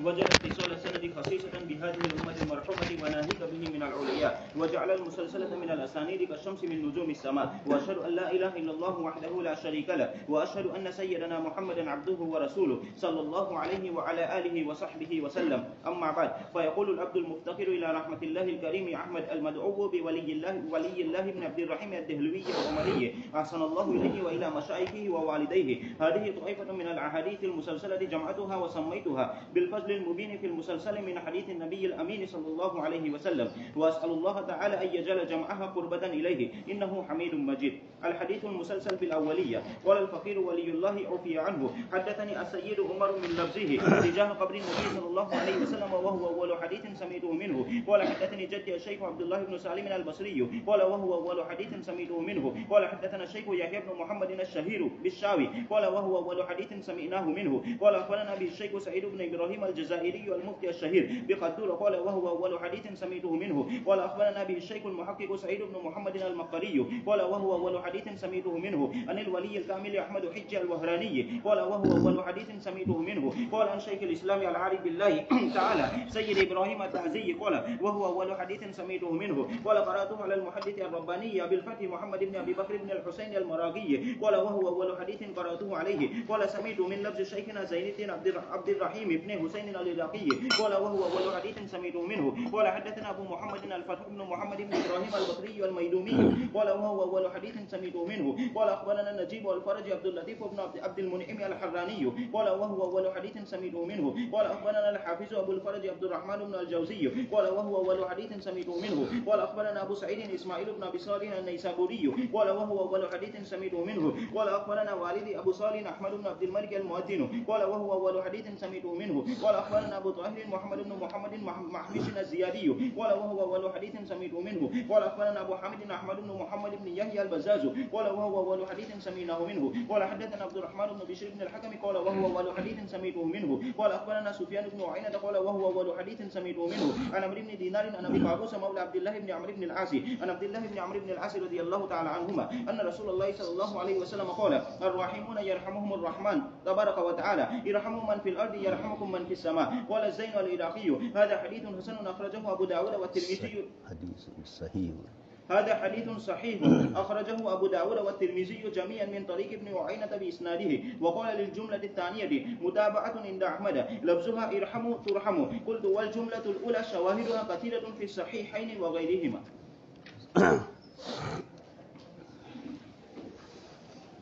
وجعل اتصال السند خصيصة بهذه الأمة المرحومة وناهيك به من العلياء، وجعل المسلسلة من الأسانيد كالشمس من نجوم السماء. وأشهد أن لا إله إلا الله وحده لا شريك له، وأشهد أن سيدنا محمدا عبده ورسوله صلى الله عليه وعلى آله وصحبه وسلم. أما بعد، فيقول العبد المفتقر إلى رحمة الله الكريم أحمد المدعو بولي الله بن عبد الرحيم الدهلوي العمري أحسن الله إليه وإلى مشايخه ووالديه: هذه طائفة من الأحاديث المسلسلة جمعتها وسميتها بالفضل المبين في المسلسل من حديث النبي الأمين صلى الله عليه وسلم، وأسأل الله تعالى أن يجعل جمعها قربة إليه إنه حميد مجيد. الحديث المسلسل بالأولية. قال الفقير ولي الله عفي عنه: حدثني السيد عمر من لفظه تجاه قبر النبي صلى الله عليه وسلم، وهو أول حديث سمعته منه. قال حدثني جدي الشيخ عبد الله بن سالم البصري، قال وهو أول حديث سمعته منه. قال حدثنا الشيخ يحيى بن محمد الشهير بالشاوي، قال وهو أول حديث سمعناه منه. قال أخبرنا به الشيخ سعيد بن إبراهيم الجزائري المفتي الشهير بقدور، قال وهو أول حديث سمعته منه. قال أخبرنا به الشيخ المحقق سعيد بن محمد المقري، قال وهو أول حديث سمعته منه عن الولي الكامل أحمد حج الوهراني، قال وهو أول حديث سمعته منه. قال عن شيخ الإسلام العارف بالله تعالى سيد إبراهيم التعزي، قال وهو أول حديث سمعته منه. قال قرأته على المحدث الرباني بالفتح محمد بن أبي بكر بن الحسين المراغي، قال وهو أول حديث قرأته عليه. قال سمعت من لفظ شيخنا زين الدين عبد الرحيم بن حسين العراقي، قال وهو أول حديث سمعته منه. قال حدثنا أبو محمد الفتح بن محمد بن إبراهيم البصري الميدومي، قال وهو أول حديث سمعته منه. قال أخبرنا النجيب والفرج عبد اللطيف بن عبد المنعم الحراني، قال وهو أول حديث سمعته منه. قال أخبرنا الحافظ أبو الفرج عبد الرحمن بن الجوزي، قال وهو أول حديث سمعته منه. قال أخبرنا أبو سعيد إسماعيل بن أبي صالح النيسابوري، قال وهو أول حديث سمعته منه. قال أخبرنا والدي أبو صالح أحمد بن عبد الملك المؤذن، قال وهو أول حديث سمعته منه. قال أخبرنا أبو طاهر محمد بن محمد محمش الزيادي، قال وهو أول حديث سمعته منه. قال أخبرنا أبو حامد أحمد بن محمد بن يحيى البزاز، قال وهو أول حديث سمعناه منه. قال حدثنا عبد الرحمن بن بشير بن الحكم، قال وهو أول حديث سمعته منه. قال أخبرنا سفيان بن عيينة، قال وهو أول حديث سمعته منه عن عمرو بن دينار عن أبي قابوس مولى عبد الله بن عمرو بن العاص عن عبد الله بن عمرو بن العاص رضي الله تعالى عنهما أن رسول الله صلى الله عليه وسلم قال: الراحمون يرحمهم الرحمن تبارك وتعالى، ارحموا من في الأرض يرحمكم من في السماء. قال الزين العراقي: هذا حديث حسن أخرجه أبو داود والترمذي. هذا حديث صحيح أخرجه أبو داود والترمذي جميعا من طريق ابن عيينة بإسناده. وقال للجملة الثانية متابعة عند أحمد لفظها ارحموا ترحموا. قلت والجملة الأولى شواهدها كثيرة في الصحيحين وغيرهما.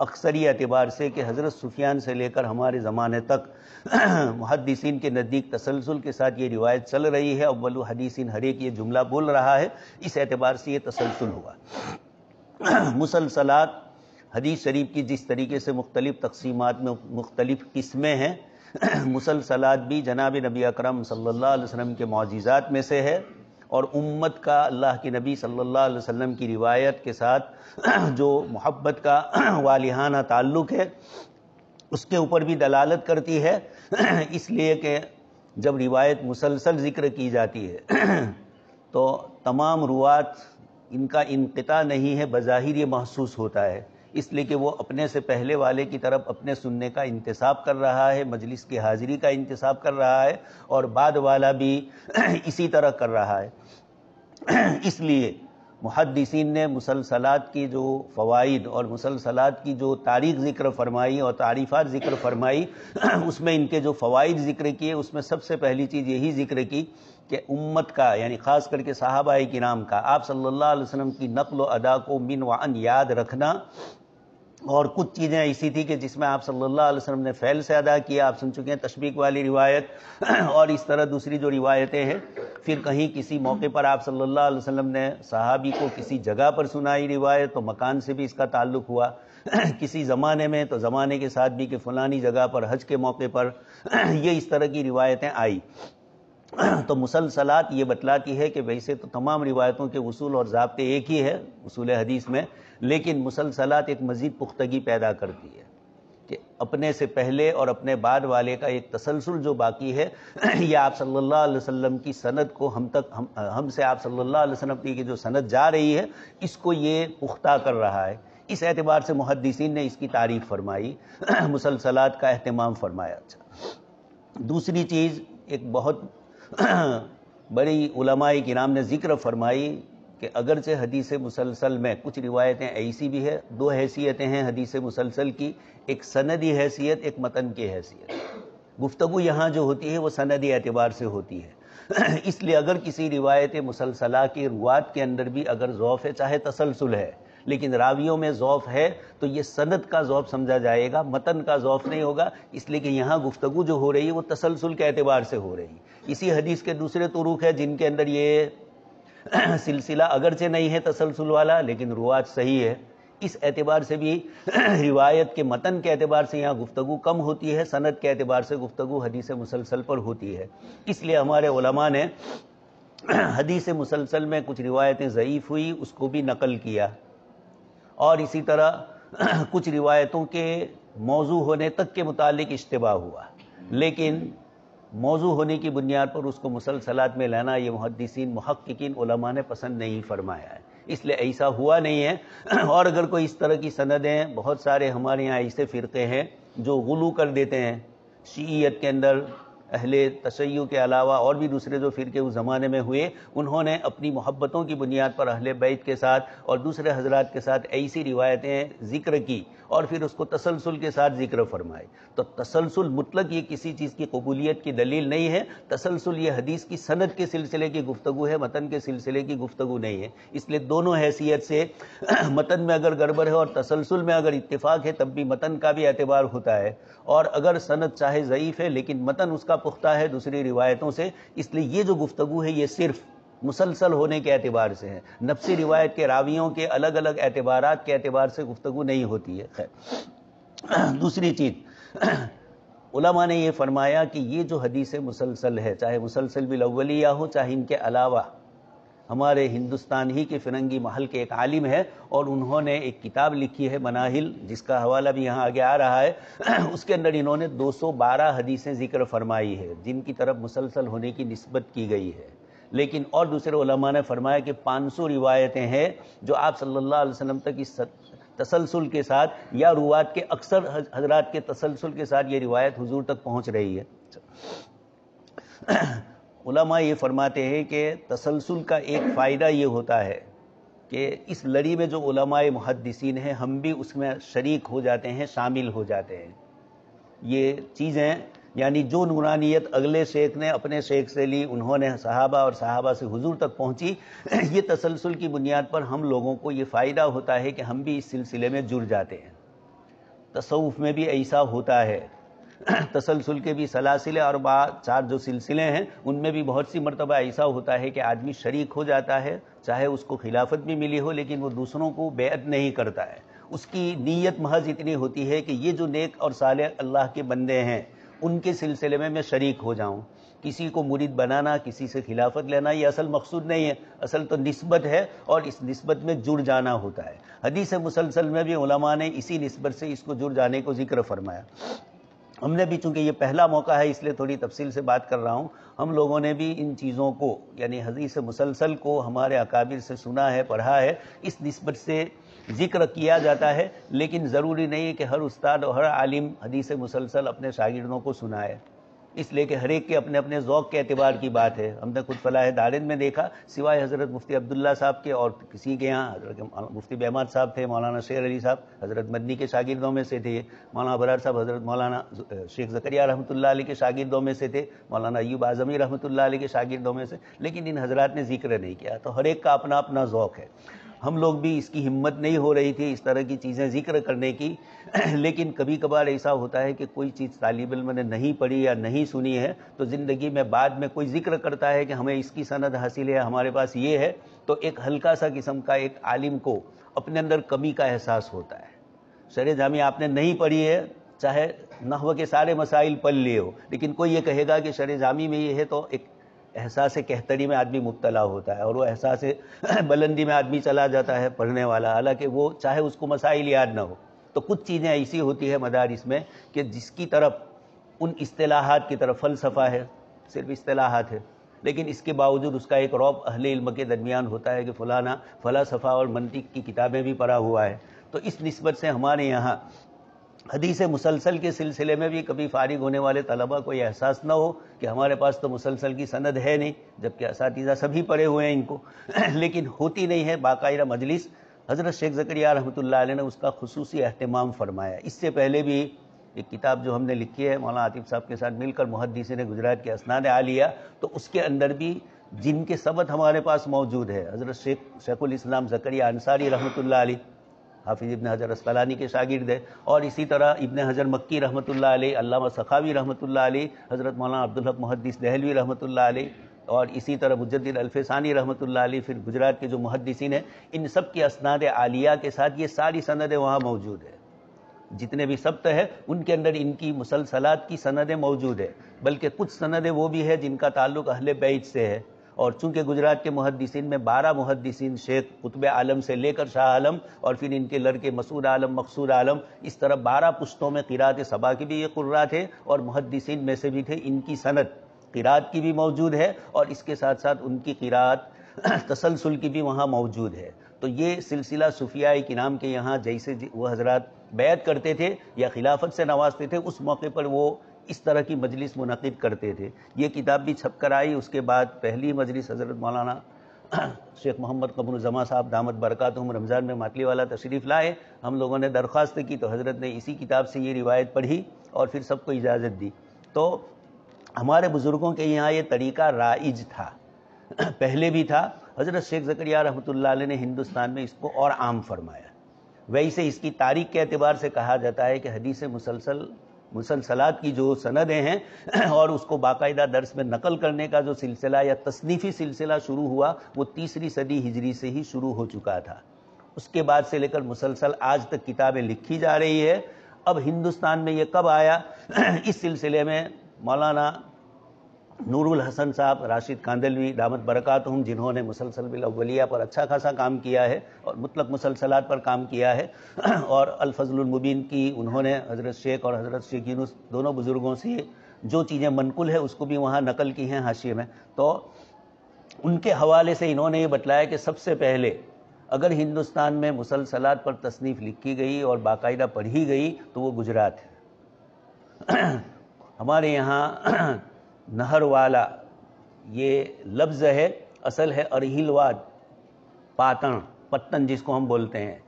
اکثری اعتبار سے کہ حضرت سفیان سے لے کر ہمارے زمانے تک محدثین کے نزدیک تسلسل کے ساتھ یہ روایت چل رہی ہے. اول حدیثین ہر ایک یہ جملہ بول رہا ہے، اس اعتبار سے یہ تسلسل ہوا. مسلسلات حدیث شریف کی جس طریقے سے مختلف تقسیمات میں مختلف قسمیں ہیں، مسلسلات بھی جناب نبی اکرم صلی اللہ علیہ وسلم کے معجزات میں سے ہے، اور امت کا اللہ کے نبی صلی اللہ علیہ وسلم کی روایت کے ساتھ جو محبت کا والہانہ تعلق ہے اس کے اوپر بھی دلالت کرتی ہے. اس لیے کہ جب روایت مسلسل ذکر کی جاتی ہے تو تمام روات ان کا انقطاع نہیں ہے، بظاہر یہ محسوس ہوتا ہے، اس لیے کہ وہ اپنے سے پہلے والے کی طرف اپنے سننے کا انتصاب کر رہا ہے، مجلس کی حاضری کا انتصاب کر رہا ہے، اور بعد والا بھی اسی طرح کر رہا ہے. اس لیے محدثین نے مسلسلات کی جو فوائد اور مسلسلات کی جو تاریخ ذکر فرمائی اور تعریفات ذکر فرمائی، اس میں ان کے جو فوائد ذکر کیے، اس میں سب سے پہلی چیز یہی ذکر کی کہ امت کا، یعنی خاص کر کے صحابہ کرام کا، آپ صلی اللہ علیہ وسلم کی نقل و ادا کو من وعن یاد رکھنا. اور کچھ چیزیں ایسی تھی کہ جس میں آپ صلی اللہ علیہ وسلم نے فعل سے ادا کیا، آپ سن چکے ہیں تشبیق والی روایت، اور اس طرح دوسری جو روایتیں ہیں، پھر کہیں کسی موقع پر آپ صلی اللہ علیہ وسلم نے صحابی کو کسی جگہ پر سنائی روایت تو مکان سے بھی اس کا تعلق ہوا، کسی زمانے میں تو زمانے کے ساتھ بھی کہ فلانی جگہ پر حج کے موقع پر یہ اس طرح کی روایتیں آئی. تو مسلسلات یہ بتلاتی ہے کہ ویسے تو تمام روایتوں کے اصول اور ضابطے ایک ہی ہے اصول حدیث میں، لیکن مسلسلات ایک مزید پختگی پیدا کرتی ہے کہ اپنے سے پہلے اور اپنے بعد والے کا ایک تسلسل جو باقی ہے، یہ آپ صلی اللہ علیہ وسلم کی سند کو ہم سے آپ صلی اللہ علیہ وسلم کی جو سند جا رہی ہے اس کو یہ پختہ کر رہا ہے. اس اعتبار سے محدثین نے اس کی تعریف فرمائی، مسلسلات کا اہتمام فرمایا. دوسری چیز ایک بہت بڑی علماء کرام نے ذکر فرمائی کہ اگرچہ حدیث مسلسل میں کچھ روایتیں ایسی بھی ہے، دو حیثیتیں ہیں حدیث مسلسل کی، ایک سندی حیثیت، ایک متن کی حیثیت. گفتگو یہاں جو ہوتی ہے وہ سندی اعتبار سے ہوتی ہے. اس لیے اگر کسی روایت مسلسلہ کے روات کے اندر بھی اگر ضعف ہے، چاہے تسلسل ہے لیکن راویوں میں ضعف ہے، تو یہ سند کا ضعف سمجھا جائے گا، متن کا ضعف نہیں ہوگا، اس لیے کہ یہاں گفتگو جو ہو رہی ہے وہ تسلسل کے اعتبار سے ہو رہی ہے. اسی حدیث کے دوسرے طرق ہے جن کے اندر یہ سلسلہ اگرچہ نہیں ہے تسلسل والا لیکن روات صحیح ہے، اس اعتبار سے بھی روایت کے متن کے اعتبار سے یہاں گفتگو کم ہوتی ہے، سند کے اعتبار سے گفتگو حدیث مسلسل پر ہوتی ہے. اس لیے ہمارے علماء نے حدیث مسلسل میں کچھ روایتیں ضعیف ہوئی اس کو بھی نقل کیا، اور اسی طرح کچھ روایتوں کے موضوع ہونے تک کے متعلق اشتباہ ہوا، لیکن موضوع ہونے کی بنیاد پر اس کو مسلسلات میں لینا یہ محدثین محققین علماء نے پسند نہیں فرمایا ہے، اس لیے ایسا ہوا نہیں ہے. اور اگر کوئی اس طرح کی سندیں، بہت سارے ہمارے یہاں ایسے فرقے ہیں جو غلو کر دیتے ہیں شیعیت کے اندر، اہل تشیع کے علاوہ اور بھی دوسرے جو فرقے اس زمانے میں ہوئے، انہوں نے اپنی محبتوں کی بنیاد پر اہل بیت کے ساتھ اور دوسرے حضرات کے ساتھ ایسی روایتیں ذکر کی اور پھر اس کو تسلسل کے ساتھ ذکر فرمائے. تو تسلسل مطلق یہ کسی چیز کی قبولیت کی دلیل نہیں ہے، تسلسل یہ حدیث کی سند کے سلسلے کی گفتگو ہے، متن کے سلسلے کی گفتگو نہیں ہے. اس لیے دونوں حیثیت سے متن میں اگر گڑبڑ ہے اور تسلسل میں اگر اتفاق ہے تب بھی متن کا بھی اعتبار ہوتا ہے، اور اگر سند چاہے ضعیف ہے لیکن متن اس کا پختہ ہے دوسری روایتوں سے، اس لیے یہ جو گفتگو ہے یہ صرف مسلسل ہونے کے اعتبار سے ہے، نفسی روایت کے راویوں کے الگ الگ اعتبارات کے اعتبار سے گفتگو نہیں ہوتی ہے. خیر، دوسری چیز علماء نے یہ فرمایا کہ یہ جو حدیث مسلسل ہے، چاہے مسلسل بالاولیہ ہو چاہے ان کے علاوہ، ہمارے ہندوستان ہی کے فرنگی محل کے ایک عالم ہے اور انہوں نے ایک کتاب لکھی ہے مناہل، جس کا حوالہ بھی یہاں آگے آ رہا ہے. اس کے اندر انہوں نے 212 حدیثیں ذکر فرمائی ہے جن کی طرف مسلسل ہونے کی نسبت کی گئی ہے. لیکن اور دوسرے علماء نے فرمایا کہ 500 روایتیں ہیں جو آپ صلی اللہ علیہ وسلم تک اس تسلسل کے ساتھ یا روات کے اکثر حضرات کے تسلسل کے ساتھ یہ روایت حضور تک پہنچ رہی ہے. علماء یہ فرماتے ہیں کہ تسلسل کا ایک فائدہ یہ ہوتا ہے کہ اس لڑی میں جو علماء محدثین ہیں ہم بھی اس میں شریک ہو جاتے ہیں، شامل ہو جاتے ہیں. یہ چیزیں یعنی جو نورانیت اگلے شیخ نے اپنے شیخ سے لی، انہوں نے صحابہ اور صحابہ سے حضور تک پہنچی، یہ تسلسل کی بنیاد پر ہم لوگوں کو یہ فائدہ ہوتا ہے کہ ہم بھی اس سلسلے میں جڑ جاتے ہیں. تصوف میں بھی ایسا ہوتا ہے، تسلسل کے بھی سلاسل اور 4 جو سلسلے ہیں ان میں بھی بہت سی مرتبہ ایسا ہوتا ہے کہ آدمی شریک ہو جاتا ہے، چاہے اس کو خلافت بھی ملی ہو لیکن وہ دوسروں کو بیعت نہیں کرتا ہے، اس کی نیت محض اتنی ہوتی ہے کہ یہ جو نیک اور صالح اللہ کے بندے ہیں ان کے سلسلے میں شریک ہو جاؤں۔ کسی کو مرید بنانا، کسی سے خلافت لینا یہ اصل مقصود نہیں ہے، اصل تو نسبت ہے اور اس نسبت میں جڑ جانا ہوتا ہے۔ حدیث مسلسل میں بھی علماء نے اسی نسبت سے اس کو جڑ جانے کو ذکر فرمایا۔ ہم نے بھی چونکہ یہ پہلا موقع ہے اس لیے تھوڑی تفصیل سے بات کر رہا ہوں، ہم لوگوں نے بھی ان چیزوں کو یعنی حدیث مسلسل کو ہمارے اکابر سے سنا ہے، پڑھا ہے، اس نسبت سے ذکر کیا جاتا ہے، لیکن ضروری نہیں ہے کہ ہر استاد اور ہر عالم حدیث مسلسل اپنے شاگردوں کو سنائے، اس لیے کہ ہر ایک کے اپنے اپنے ذوق کے اعتبار کی بات ہے۔ ہم نے خود فلاح دارین میں دیکھا، سوائے حضرت مفتی عبداللہ صاحب کے اور کسی کے یہاں حضرت مفتی بہمات صاحب تھے، مولانا شیر علی صاحب حضرت مدنی کے شاگردوں میں سے تھے، مولانا ابرار صاحب حضرت مولانا شیخ زکریا رحمۃ اللہ علیہ کے شاگردوں میں سے تھے، مولانا ایوب اعظمی رحمۃ اللہ علیہ کے شاگردوں میں سے، لیکن ان حضرات نے ذکر نہیں کیا، تو ہر ایک کا اپنا اپنا ذوق ہے۔ ہم لوگ بھی اس کی ہمت نہیں ہو رہی تھی اس طرح کی چیزیں ذکر کرنے کی، لیکن کبھی کبھار ایسا ہوتا ہے کہ کوئی چیز طالب علم نے نہیں پڑھی یا نہیں سنی ہے تو زندگی میں بعد میں کوئی ذکر کرتا ہے کہ ہمیں اس کی سند حاصل ہے، ہمارے پاس یہ ہے، تو ایک ہلکا سا قسم کا ایک عالم کو اپنے اندر کمی کا احساس ہوتا ہے۔ شرح جامع آپ نے نہیں پڑھی ہے، چاہے نحو کے سارے مسائل پڑھ لیے ہو، لیکن کوئی یہ کہے گا کہ شرح جامع میں یہ ہے، تو ایک احساس کہتری میں آدمی مبتلا ہوتا ہے اور وہ احساس بلندی میں آدمی چلا جاتا ہے پڑھنے والا، حالانکہ وہ چاہے اس کو مسائل یاد نہ ہو۔ تو کچھ چیزیں ایسی ہوتی ہے مدارس میں کہ جس کی طرف ان اصطلاحات کی طرف، فلسفہ ہے صرف اصطلاحات ہے، لیکن اس کے باوجود اس کا ایک رعب اہل علم کے درمیان ہوتا ہے کہ فلانا فلسفہ اور منطق کی کتابیں بھی پڑھا ہوا ہے۔ تو اس نسبت سے ہمارے یہاں حدیث مسلسل کے سلسلے میں بھی کبھی فارغ ہونے والے طلبہ کو یہ احساس نہ ہو کہ ہمارے پاس تو مسلسل کی سند ہے نہیں، جبکہ اساتذہ سبھی پڑھے ہوئے ہیں ان کو، لیکن ہوتی نہیں ہے باقاعدہ مجلس۔ حضرت شیخ زکریا رحمۃ اللہ علیہ نے اس کا خصوصی اہتمام فرمایا۔ اس سے پہلے بھی ایک کتاب جو ہم نے لکھی ہے مولانا عاطف صاحب کے ساتھ مل کر، محدثین گجرات کے اسناد عالیہ، تو اس کے اندر بھی جن کے ثبت ہمارے پاس موجود ہے، حضرت شیخ الاسلام زکریا انصاری رحمۃ اللہ علیہ حافظ ابن حجر اسقلانی کے شاگرد ہے، اور اسی طرح ابن حجر مکی رحمۃ اللہ علیہ، علامہ سخاوی رحمۃ اللہ علیہ، حضرت مولانا عبدالحق محدث دہلوی رحمۃ اللہ علیہ، اور اسی طرح مجدد الفسانی رحمۃ اللہ علیہ، پھر گجرات کے جو محدثین ہیں ان سب کے اسناد عالیہ کے ساتھ یہ ساری سندیں وہاں موجود ہے۔ جتنے بھی سبت ہے ان کے اندر ان کی مسلسلات کی سندیں موجود ہے، بلکہ کچھ سندیں وہ بھی ہے جن کا تعلق اہل بیت سے ہے، اور چونکہ گجرات کے محدثین میں 12 محدثین شیخ قطب عالم سے لے کر شاہ عالم اور پھر ان کے لڑکے مسعود عالم، مقصود عالم، اس طرح 12 پشتوں میں قرات سبا کے بھی یہ قراء تھے اور محدثین میں سے بھی تھے، ان کی سند قرات کی بھی موجود ہے اور اس کے ساتھ ساتھ ان کی قرات تسلسل کی بھی وہاں موجود ہے۔ تو یہ سلسلہ صوفیاء کرام کے یہاں جیسے وہ حضرات بیعت کرتے تھے یا خلافت سے نوازتے تھے، اس موقع پر وہ اس طرح کی مجلس منعقد کرتے تھے۔ یہ کتاب بھی چھپ کر آئی، اس کے بعد پہلی مجلس حضرت مولانا شیخ محمد قمر الزمان صاحب دامت برکاتہم رمضان میں ماتلی والا تشریف لائے، ہم لوگوں نے درخواست کی تو حضرت نے اسی کتاب سے یہ روایت پڑھی اور پھر سب کو اجازت دی۔ تو ہمارے بزرگوں کے یہاں یہ طریقہ رائج تھا، پہلے بھی تھا، حضرت شیخ زکریا رحمۃ اللہ علیہ نے ہندوستان میں اس کو اور عام فرمایا۔ ویسے اس کی تاریخ کے اعتبار سے کہا جاتا ہے کہ حدیث مسلسلات کی جو سندیں ہیں اور اس کو باقاعدہ درس میں نقل کرنے کا جو سلسلہ یا تصنیفی سلسلہ شروع ہوا وہ 3 صدی ہجری سے ہی شروع ہو چکا تھا۔ اس کے بعد سے لے کر مسلسل آج تک کتابیں لکھی جا رہی ہے۔ اب ہندوستان میں یہ کب آیا، اس سلسلے میں مولانا نور الحسن صاحب راشد کاندلوی دامت برکاتہم، جنہوں نے مسلسل بالاولیہ پر اچھا خاصا کام کیا ہے اور مطلق مسلسلات پر کام کیا ہے، اور الفضل المبین کی انہوں نے حضرت شیخ اور حضرت شیخ یونس دونوں بزرگوں سے جو چیزیں منقول ہے اس کو بھی وہاں نقل کی ہیں حاشیے میں۔ تو ان کے حوالے سے انہوں نے یہ بتلایا کہ سب سے پہلے اگر ہندوستان میں مسلسلات پر تصنیف لکھی گئی اور باقاعدہ پڑھی گئی تو وہ گجرات ہے۔ ہمارے یہاں نہر والا یہ لفظ ہے، اصل ہے ارہیلواد پتن جس کو ہم بولتے ہیں۔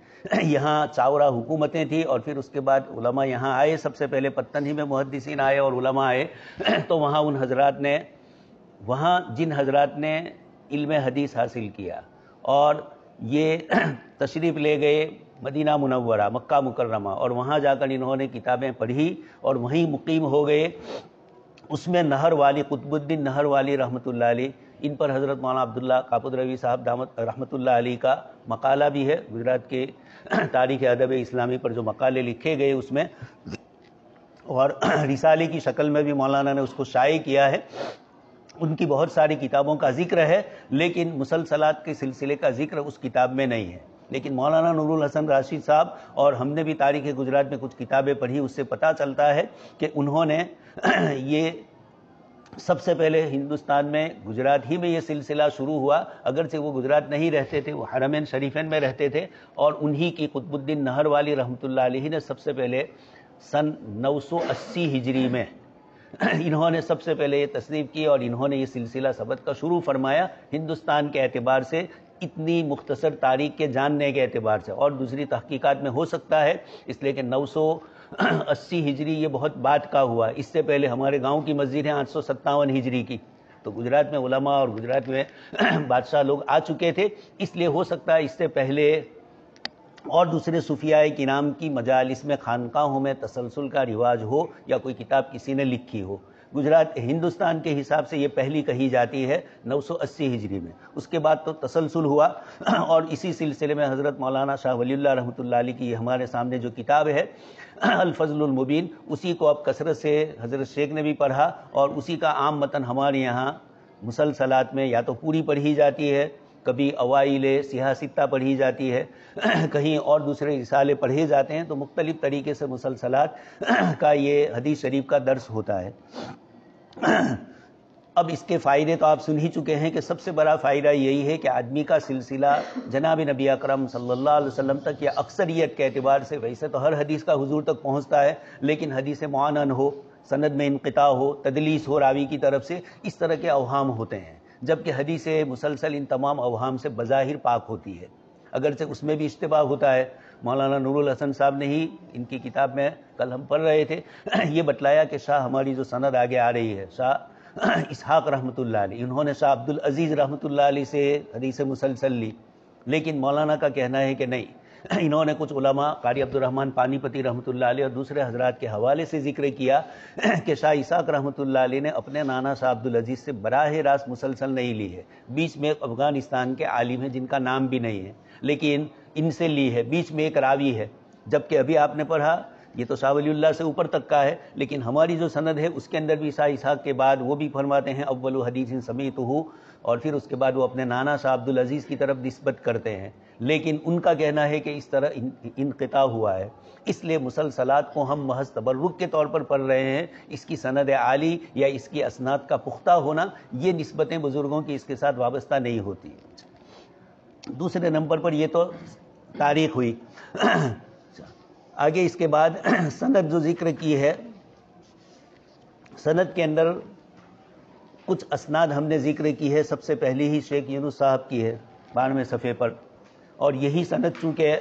یہاں چاورا حکومتیں تھیں اور پھر اس کے بعد علماء یہاں آئے، سب سے پہلے پتن ہی میں محدثین آئے اور علماء آئے، تو وہاں ان حضرات نے، وہاں جن حضرات نے علم حدیث حاصل کیا اور یہ تشریف لے گئے مدینہ منورہ مکہ مکرمہ، اور وہاں جا کر انہوں نے کتابیں پڑھی اور وہیں مقیم ہو گئے۔ اس میں نہر والی قطب الدین نہر والی رحمۃ اللہ علیہ، ان پر حضرت مولانا عبداللہ کاپودروی صاحب دامت رحمۃ اللہ علیہ کا مقالہ بھی ہے، گجرات کے تاریخ ادب اسلامی پر جو مقالے لکھے گئے اس میں، اور رسالے کی شکل میں بھی مولانا نے اس کو شائع کیا ہے۔ ان کی بہت ساری کتابوں کا ذکر ہے، لیکن مسلسلات کے سلسلے کا ذکر اس کتاب میں نہیں ہے۔ لیکن مولانا نور الحسن راشد صاحب، اور ہم نے بھی تاریخ گجرات میں کچھ کتابیں پڑھی، اس سے پتہ چلتا ہے کہ انہوں نے یہ سب سے پہلے ہندوستان میں گجرات ہی میں یہ سلسلہ شروع ہوا، اگرچہ وہ گجرات نہیں رہتے تھے، وہ حرمین شریفین میں رہتے تھے، اور انہی کی قطب الدین نہر والی رحمۃ اللہ علیہ نے سب سے پہلے سن 980 ہجری میں انہوں نے سب سے پہلے یہ تصنیف کی، اور انہوں نے یہ سلسلہ سبق کا شروع فرمایا ہندوستان کے اعتبار سے، اتنی مختصر تاریخ کے جاننے کے اعتبار سے، اور دوسری تحقیقات میں ہو سکتا ہے، اس لیے کہ 980 ہجری یہ بہت بعد کا ہوا۔ اس سے پہلے ہمارے گاؤں کی مسجد ہے 857 ہجری کی، تو گجرات میں علماء اور گجرات میں بادشاہ لوگ آ چکے تھے، اس لیے ہو سکتا ہے اس سے پہلے اور دوسرے صوفیاء کرام کی مجالس میں خانقاہوں میں تسلسل کا رواج ہو، یا کوئی کتاب کسی نے لکھی ہو۔ گجرات ہندوستان کے حساب سے یہ پہلی کہی جاتی ہے 980 ہجری میں، اس کے بعد تو تسلسل ہوا، اور اسی سلسلے میں حضرت مولانا شاہ ولی اللہ رحمۃ اللہ علیہ کی یہ ہمارے سامنے جو کتاب ہے الفضل المبین، اسی کو اب کثرت سے حضرت شیخ نے بھی پڑھا، اور اسی کا عام متن ہمارے یہاں مسلسلات میں یا تو پوری پڑھی جاتی ہے، کبھی اوائل سیاہ ستہ پڑھی جاتی ہے، کہیں اور دوسرے رسالے پڑھے جاتے ہیں، تو مختلف طریقے سے مسلسلات کا یہ حدیث شریف کا درس ہوتا ہے۔ اب اس کے فائدے تو آپ سن ہی چکے ہیں کہ سب سے بڑا فائدہ یہی ہے کہ آدمی کا سلسلہ جناب نبی اکرم صلی اللہ علیہ وسلم تک، یا اکثریت کے اعتبار سے ویسے تو ہر حدیث کا حضور تک پہنچتا ہے، لیکن حدیث معانن ہو، سند میں انقطاع ہو، تدلیس ہو راوی کی طرف سے، اس طرح کے اوہام ہوتے ہیں، جبکہ حدیث مسلسل ان تمام اوہام سے بظاہر پاک ہوتی ہے، اگرچہ اس میں بھی اشتباہ ہوتا ہے۔ مولانا نور الحسن صاحب نے ہی ان کی کتاب میں کل ہم پڑھ رہے تھے یہ بتلایا کہ شاہ ہماری جو سند آگے آ رہی ہے، شاہ اسحاق رحمۃ اللہ علیہ، انہوں نے شاہ عبدالعزیز رحمۃ اللہ علیہ سے حدیث مسلسل لی، لیکن مولانا کا کہنا ہے کہ نہیں، انہوں نے کچھ علماء قاری عبد الرحمن پانی پتی رحمۃ اللہ علیہ اور دوسرے حضرات کے حوالے سے ذکر کیا کہ شاہ اسحاق رحمۃ اللہ علیہ نے اپنے نانا شاہ عبدالعزیز سے براہ راست مسلسل نہیں لی ہے، بیچ میں ایک افغانستان کے عالم ہیں جن کا نام بھی نہیں ہے، لیکن ان سے لی ہے، بیچ میں ایک راوی ہے، جبکہ ابھی آپ نے پڑھا یہ تو شاہ ولی اللہ سے اوپر تک کا ہے، لیکن ہماری جو سند ہے اس کے اندر بھی شاہ اسحاق کے بعد وہ بھی فرماتے ہیں اول حدیث سمیعتہ، اور پھر اس کے بعد وہ اپنے نانا شاہ عبدالعزیز کی طرف نسبت کرتے ہیں، لیکن ان کا کہنا ہے کہ اس طرح انقطاع ہوا ہے، اس لیے مسلسلات کو ہم محض تبرک کے طور پر پڑھ رہے ہیں، اس کی سند عالی یا اس کی اسناد کا پختہ ہونا، یہ نسبتیں بزرگوں کی اس کے ساتھ وابستہ نہیں ہوتی۔ دوسرے نمبر پر یہ تو تاریخ ہوئی، آگے اس کے بعد سند جو ذکر کی ہے، سند کے اندر کچھ اسناد ہم نے ذکر کی ہے، سب سے پہلی ہی شیخ یونس صاحب کی ہے 92 صفحے پر، اور یہی سند چونکہ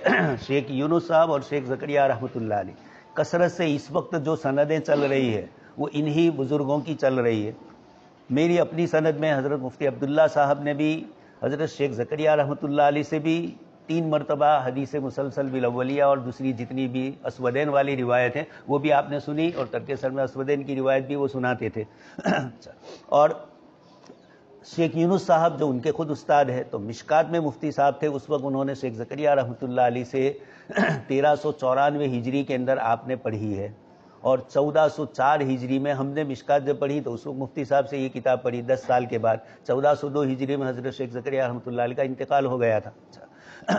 شیخ یونس صاحب اور شیخ زکریا رحمۃ اللہ علیہ کثرت سے اس وقت جو سندیں چل رہی ہے وہ انہی بزرگوں کی چل رہی ہے۔ میری اپنی سند میں حضرت مفتی عبداللہ صاحب نے بھی حضرت شیخ زکریا رحمۃ اللہ علیہ سے بھی 3 مرتبہ حدیث مسلسل بالاولیہ اور دوسری جتنی بھی اسودین والی روایت ہیں وہ بھی آپ نے سنی، اور ترک سر میں اسودین کی روایت بھی وہ سناتے تھے۔ اور شیخ یونس صاحب جو ان کے خود استاد ہے، تو مشکات میں مفتی صاحب تھے اس وقت، انہوں نے شیخ زکریا رحمۃ اللہ علیہ سے 1394 ہجری کے اندر آپ نے پڑھی ہے، اور 1404 ہجری میں ہم نے مشکات جب پڑھی تو اس وقت مفتی صاحب سے یہ کتاب پڑھی 10 سال کے بعد، 1402 ہجری میں حضرت شیخ زکریا رحمۃ اللہ علیہ کا انتقال ہو گیا تھا۔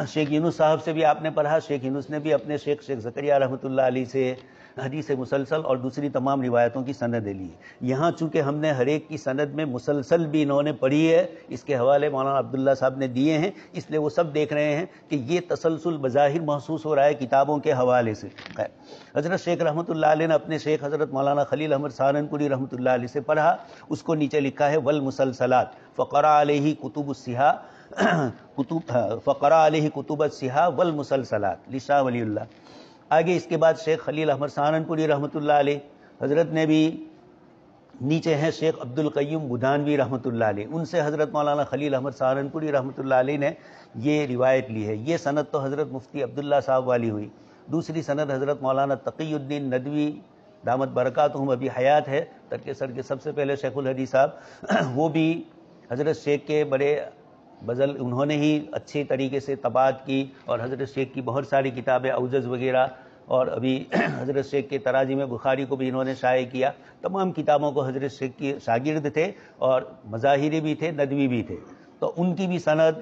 شیخ یونس صاحب سے بھی آپ نے پڑھا، شیخ یونس نے بھی اپنے شیخ زکریا رحمۃ اللہ علیہ سے حدیث مسلسل اور دوسری تمام روایتوں کی سندیں لی۔ یہاں چونکہ ہم نے ہر ایک کی سند میں مسلسل بھی انہوں نے پڑھی ہے، اس کے حوالے مولانا عبداللہ صاحب نے دیے ہیں، اس لیے وہ سب دیکھ رہے ہیں کہ یہ تسلسل بظاہر محسوس ہو رہا ہے کتابوں کے حوالے سے۔ حضرت شیخ رحمۃ اللہ علیہ نے اپنے شیخ حضرت مولانا خلیل احمد سہارنپوری رحمۃ اللہ علیہ سے پڑھا، اس کو نیچے لکھا ہے والمسلسلات فقرا علیہ کتب الصحاح فقرا علیہ کتب الصحاح والمسلسلات لشاہ ولی اللہ۔ آگے اس کے بعد شیخ خلیل احمد سہارنپوری رحمۃ اللہ علیہ حضرت نے بھی نیچے ہیں شیخ عبد القیوم بدانوی رحمۃ اللہ علیہ، ان سے حضرت مولانا خلیل احمد سہارنپوری رحمۃ اللہ علیہ نے یہ روایت لی ہے۔ یہ سند تو حضرت مفتی عبداللہ صاحب والی ہوئی، دوسری سند حضرت مولانا تقی الدین ندوی دامت برکاتہم ابھی حیات ہے، ترک سر کے سب سے پہلے شیخ الحدیث صاحب، وہ بھی حضرت شیخ کے بڑے بزل، انہوں نے ہی اچھی طریقے سے طباعت کی، اور حضرت شیخ کی بہت ساری کتابیں اوجز وغیرہ، اور ابھی حضرت شیخ کے تراجم بخاری کو بھی انہوں نے شائع کیا۔ تمام کتابوں کو حضرت شیخ کی شاگرد تھے اور مظاہری بھی تھے، ندوی بھی تھے، تو ان کی بھی سند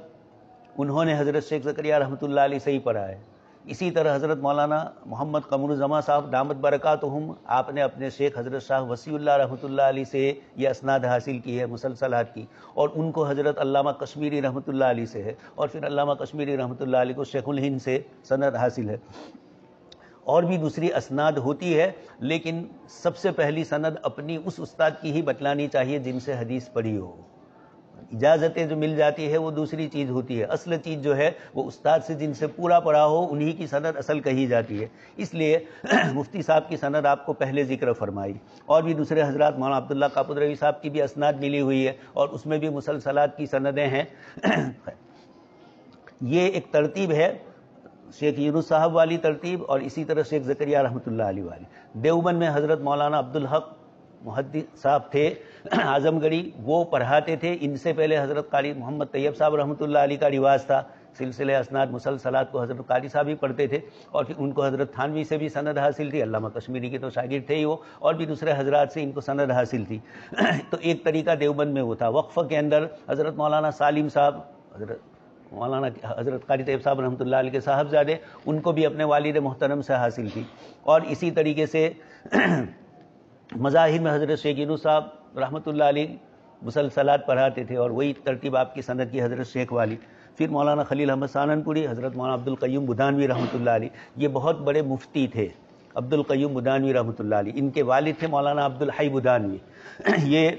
انہوں نے حضرت شیخ زکریا رحمۃ اللہ علیہ سے ہی پڑھا ہے۔ اسی طرح حضرت مولانا محمد قمر الزماں صاحب دامت برکاتہم، آپ نے اپنے شیخ حضرت شاہ وسیع اللہ رحمۃ اللہ علیہ سے یہ اسناد حاصل کی ہے مسلسلات کی، اور ان کو حضرت علامہ کشمیری رحمۃ اللہ علیہ سے ہے، اور پھر علامہ کشمیری رحمۃ اللہ علیہ کو شیخ الہند سے سند حاصل ہے۔ اور بھی دوسری اسناد ہوتی ہے، لیکن سب سے پہلی سند اپنی اس استاد کی ہی بتلانی چاہیے جن سے حدیث پڑھی ہو۔ اجازتیں جو مل جاتی ہے وہ دوسری چیز ہوتی ہے، اصل چیز جو ہے وہ استاد سے جن سے پورا پڑھا ہو انہی کی سند اصل کہی جاتی ہے۔ اس لیے مفتی صاحب کی سند آپ کو پہلے ذکر فرمائی، اور بھی دوسرے حضرات مولانا عبداللہ کاپودروی صاحب کی بھی اسناد ملی ہوئی ہے، اور اس میں بھی مسلسلات کی سندیں ہیں۔ یہ ایک ترتیب ہے، شیخ یونس صاحب والی ترتیب، اور اسی طرح شیخ زکریا رحمۃ اللہ علیہ والی۔ دیوبند میں حضرت مولانا عبدالحق محدث صاحب تھے اعظم گڑھی، وہ پڑھاتے تھے، ان سے پہلے حضرت قاری محمد طیب صاحب رحمۃ اللہ علیہ کا رواج تھا، سلسلہ اسناد مسلسلات کو حضرت قاری صاحب ہی پڑھتے تھے، اور پھر ان کو حضرت تھانوی سے بھی سند حاصل تھی، علامہ کشمیری کے تو شاگرد تھے ہی وہ، اور بھی دوسرے حضرات سے ان کو سند حاصل تھی۔ تو ایک طریقہ دیوبند میں وہ تھا۔ وقفہ کے اندر حضرت مولانا سالم صاحب، مولانا حضرت قاری طیب صاحب رحمۃ اللہ علیہ کے صاحبزادے، ان کو بھی اپنے والد محترم سے حاصل تھی۔ اور اسی طریقے سے مظاہر میں حضرت شیخ یونس صاحب رحمۃ اللہ علیہ مسلسلات پڑھاتے تھے، اور وہی ترتیب آپ کی سند کی حضرت شیخ والی۔ پھر مولانا خلیل احمد سہارنپوری، حضرت مولانا عبد القیوم بدانوی رحمۃ اللہ علیہ، یہ بہت بڑے مفتی تھے، عبد القیوم بدانوی رحمۃ اللہ علیہ۔ ان کے والد تھے مولانا عبد الحی بدانوی، یہ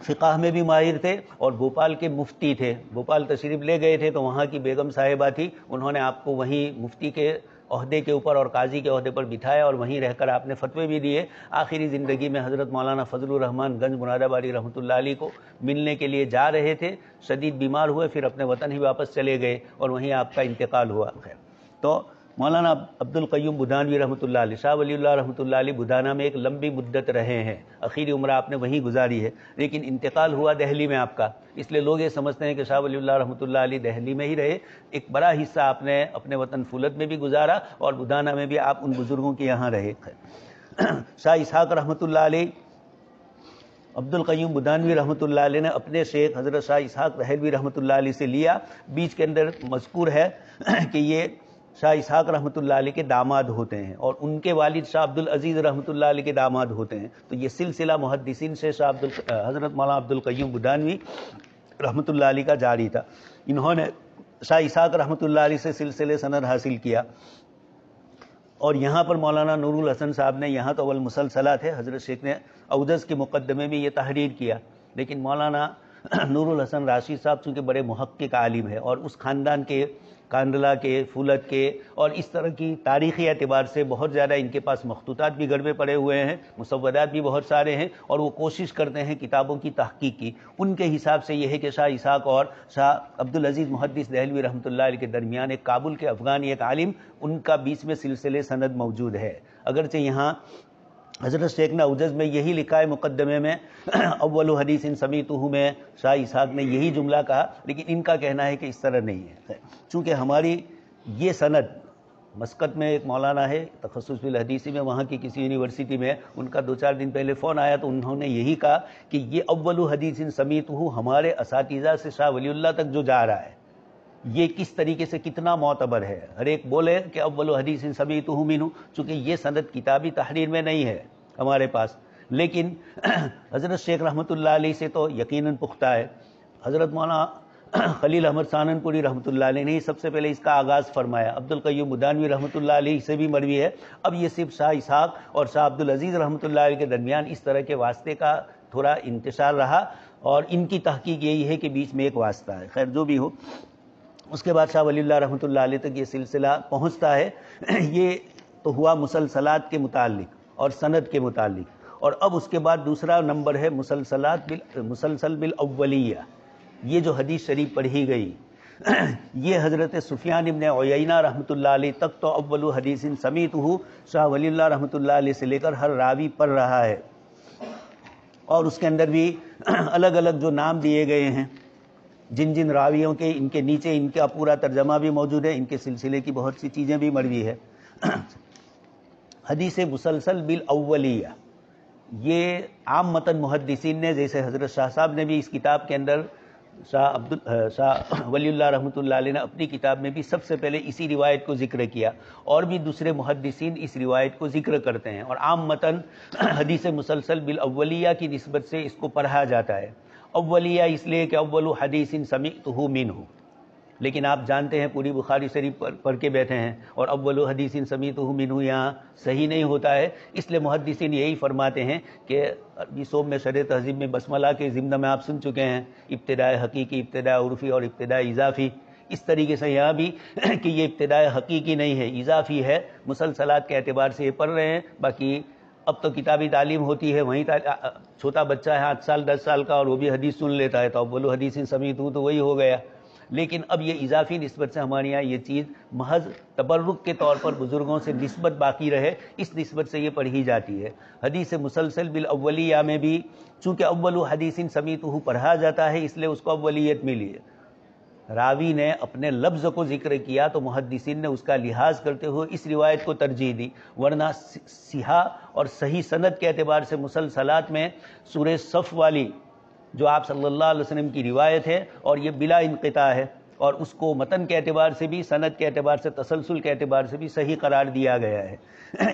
فقہ میں بھی ماہر تھے اور بھوپال کے مفتی تھے۔ بھوپال تشریف لے گئے تھے تو وہاں کی بیگم صاحبہ تھی، انہوں نے آپ کو وہیں مفتی کے عہدے کے اوپر اور قاضی کے عہدے پر بٹھایا، اور وہیں رہ کر آپ نے فتوے بھی دیے۔ آخری زندگی میں حضرت مولانا فضل الرحمان گنج مراد آبادی رحمۃ اللہ علیہ کو ملنے کے لیے جا رہے تھے، شدید بیمار ہوئے، پھر اپنے وطن ہی واپس چلے گئے، اور وہیں آپ کا انتقال ہوا۔ خیر، تو مولانا عبد القیوم بدانوی رحمۃ اللہ علیہ، شاہ ولی اللہ رحمۃ اللہ علیہ بدانہ میں ایک لمبی مدت رہے ہیں، آخری عمر آپ نے وہیں گزاری ہے، لیکن انتقال ہوا دہلی میں آپ کا، اس لیے لوگ یہ سمجھتے ہیں کہ شاہ ولی اللہ رحمۃ اللہ علیہ دہلی میں ہی رہے۔ ایک بڑا حصہ آپ نے اپنے وطن فولد میں بھی گزارا، اور بدانہ میں بھی آپ ان بزرگوں کے یہاں رہے۔ شاہ اسحاق رحمۃ اللہ علیہ، عبد القیوم بدانوی رحمۃ اللہ علیہ نے اپنے شیخ حضرت شاہ اسحاق رحلوی رحمۃ اللہ علیہ سے لیا۔ بیچ کے اندر مذکور ہے کہ یہ شاہ اسحاق رحمۃ اللہ علیہ کے داماد ہوتے ہیں، اور ان کے والد شاہ عبد العزیز رحمۃ اللہ علیہ کے داماد ہوتے ہیں۔ تو یہ سلسلہ محدثین سے حضرت مولانا عبد القیوم بدانوی رحمۃ اللہ علیہ کا جاری تھا۔ انہوں نے شاہ اسحاق رحمۃ اللہ علیہ سے سلسلے سند حاصل کیا، اور یہاں پر مولانا نور الحسن صاحب نے، یہاں تو اول مسلسلات ہے، حضرت شیخ نے اوجز کے مقدمے میں یہ تحریر کیا، لیکن مولانا نور الحسن راشد صاحب چونکہ بڑے محقق عالم ہے، اور اس خاندان کے، کاندلا کے، فولد کے، اور اس طرح کی تاریخی اعتبار سے بہت زیادہ ان کے پاس مخطوطات بھی گھر میں پڑے ہوئے ہیں، مسودات بھی بہت سارے ہیں، اور وہ کوشش کرتے ہیں کتابوں کی تحقیق کی۔ ان کے حساب سے یہ ہے کہ شاہ اسحاق اور شاہ عبد العزیز محدث دہلوی رحمۃ اللہ علیہ کے درمیان ایک کابل کے افغانی ایک عالم، ان کا بیچ میں سلسلے سند موجود ہے، اگرچہ یہاں حضرت شیخ نے اوجز میں یہی لکھا ہے مقدمے میں، اول حدیث سمیتہ میں شاہ اسحاق نے یہی جملہ کہا، لیکن ان کا کہنا ہے کہ اس طرح نہیں ہے۔ چونکہ ہماری یہ سند، مسقط میں ایک مولانا ہے تخصص بالحدیثی میں، وہاں کی کسی یونیورسٹی میں، ان کا 2-4 دن پہلے فون آیا تو انہوں نے یہی کہا کہ یہ اول حدیث سمیتہ ہمارے اساتذہ سے شاہ ولی اللہ تک جو جا رہا ہے، یہ کس طریقے سے کتنا معتبر ہے۔ ہر ایک بولے کہ اول حدیث سمیتہ منہ، چونکہ یہ سند کتابی تحریر میں نہیں ہے ہمارے پاس، لیکن حضرت شیخ رحمۃ اللہ علیہ سے تو یقیناً پختہ ہے۔ حضرت مولانا خلیل احمد سہارنپوری رحمۃ اللہ علیہ نے ہی سب سے پہلے اس کا آغاز فرمایا، عبد القیوم بدانوی رحمۃ اللہ علیہ سے بھی مروی ہے۔ اب یہ صرف شاہ اسحاق اور شاہ عبد العزیز رحمۃ اللہ علیہ کے درمیان اس طرح کے واسطے کا تھوڑا انتشار رہا، اور ان کی تحقیق یہی ہے کہ بیچ میں ایک واسطہ ہے۔ خیر جو بھی ہو، اس کے بعد شاہ ولی اللہ رحمۃ اللہ علیہ تک یہ سلسلہ پہنچتا ہے۔ یہ تو ہوا مسلسلات کے متعلق اور سند کے متعلق، اور اب اس کے بعد دوسرا نمبر ہے مسلسل بالاولیہ. یہ جو حدیث شریف پڑھی گئی یہ حضرت سفیان ابن عیینہ رحمۃ اللہ علیہ تک تو اول حدیث سمیتہ شاہ ولی اللہ رحمۃ اللہ علیہ سے لے کر ہر راوی پڑھ رہا ہے، اور اس کے اندر بھی الگ الگ جو نام دیے گئے ہیں جن جن راویوں کے، ان کے نیچے ان کا پورا ترجمہ بھی موجود ہے، ان کے سلسلے کی بہت سی چیزیں بھی مروی ہے. حدیث مسلسل بالاولیہ یہ عام متن محدثین نے، جیسے حضرت شاہ صاحب نے بھی اس کتاب کے اندر، شاہ ولی اللہ رحمۃ اللہ علیہ نے اپنی کتاب میں بھی سب سے پہلے اسی روایت کو ذکر کیا، اور بھی دوسرے محدثین اس روایت کو ذکر کرتے ہیں، اور عام متن حدیث مسلسل بالاولیہ کی نسبت سے اس کو پڑھا جاتا ہے. اولیہ اس لیے کہ اول حدیث سمعتہ منہ، لیکن آپ جانتے ہیں پوری بخاری شریف پڑھ کے بیٹھے ہیں، اور اول حدیث سمیتہ منہ یہاں صحیح نہیں ہوتا ہے. اس لیے محدثین یہی فرماتے ہیں کہ عربی صوب میں شرح تہذیب میں بسملہ کے ضمن میں آپ سن چکے ہیں، ابتدائے حقیقی، ابتدائے عرفی اور ابتدائے اضافی. اس طریقے سے یہاں بھی کہ یہ ابتدائے حقیقی نہیں ہے، اضافی ہے، مسلسلات کے اعتبار سے یہ پڑھ رہے ہیں. باقی اب تو کتابی تعلیم ہوتی ہے، وہیں چھوٹا بچہ ہے 8 سال 10 سال کا اور وہ بھی حدیث سن لیتا ہے، تو اول حدیث سمیتہ تو وہی ہو گیا. لیکن اب یہ اضافی نسبت سے ہمارے یہاں یہ چیز محض تبرک کے طور پر بزرگوں سے نسبت باقی رہے، اس نسبت سے یہ پڑھی جاتی ہے. حدیث مسلسل بالاولیہ میں بھی چونکہ اول حدیث سمیتہ پڑھا جاتا ہے، اس لیے اس کو اولیت ملی ہے. راوی نے اپنے لفظ کو ذکر کیا تو محدثین نے اس کا لحاظ کرتے ہوئے اس روایت کو ترجیح دی، ورنہ صحیح اور صحیح سند کے اعتبار سے مسلسلات میں سورہ صف والی جو آپ صلی اللہ علیہ وسلم کی روایت ہے، اور یہ بلا انقطاع ہے، اور اس کو متن کے اعتبار سے بھی، سند کے اعتبار سے، تسلسل کے اعتبار سے بھی صحیح قرار دیا گیا ہے.